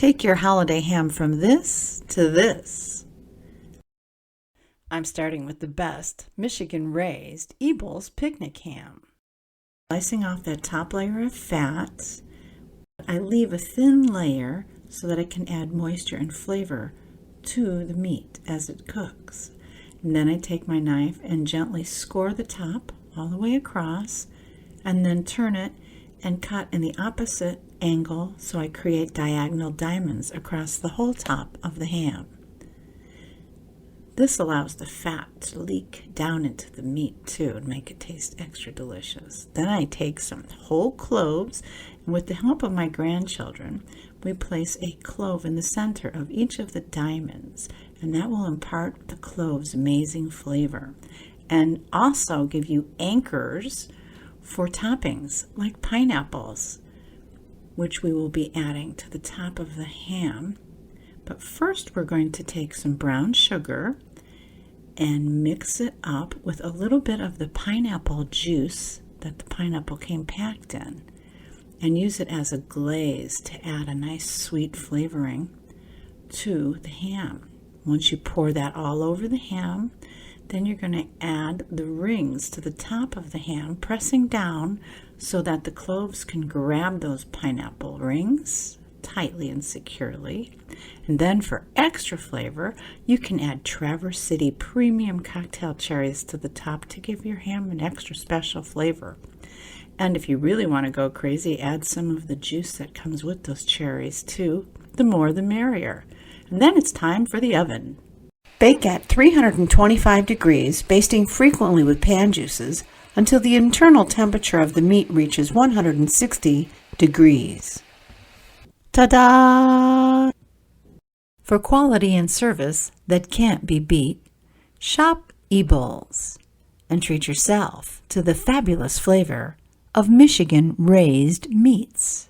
Take your holiday ham from this to this. I'm starting with the best Michigan-raised Ebel's picnic ham. Slicing off that top layer of fat, I leave a thin layer so that I can add moisture and flavor to the meat as it cooks. And then I take my knife and gently score the top all the way across, and then turn it and cut in the opposite angle so I create diagonal diamonds across the whole top of the ham. This allows the fat to leak down into the meat too and make it taste extra delicious. Then I take some whole cloves, and with the help of my grandchildren, we place a clove in the center of each of the diamonds, and that will impart the clove's amazing flavor and also give you anchors for toppings like pineapples, which we will be adding to the top of the ham. But first we're going to take some brown sugar and mix it up with a little bit of the pineapple juice that the pineapple came packed in, and use it as a glaze to add a nice sweet flavoring to the ham. Once you pour that all over the ham, then you're going to add the rings to the top of the ham, pressing down so that the cloves can grab those pineapple rings tightly and securely. And then for extra flavor, you can add Traverse City premium cocktail cherries to the top to give your ham an extra special flavor. And if you really want to go crazy, add some of the juice that comes with those cherries too. The more the merrier. And then it's time for the oven. Bake at 325 degrees, basting frequently with pan juices until the internal temperature of the meat reaches 160 degrees. Ta-da! For quality and service that can't be beat, shop Ebel's and treat yourself to the fabulous flavor of Michigan-raised meats.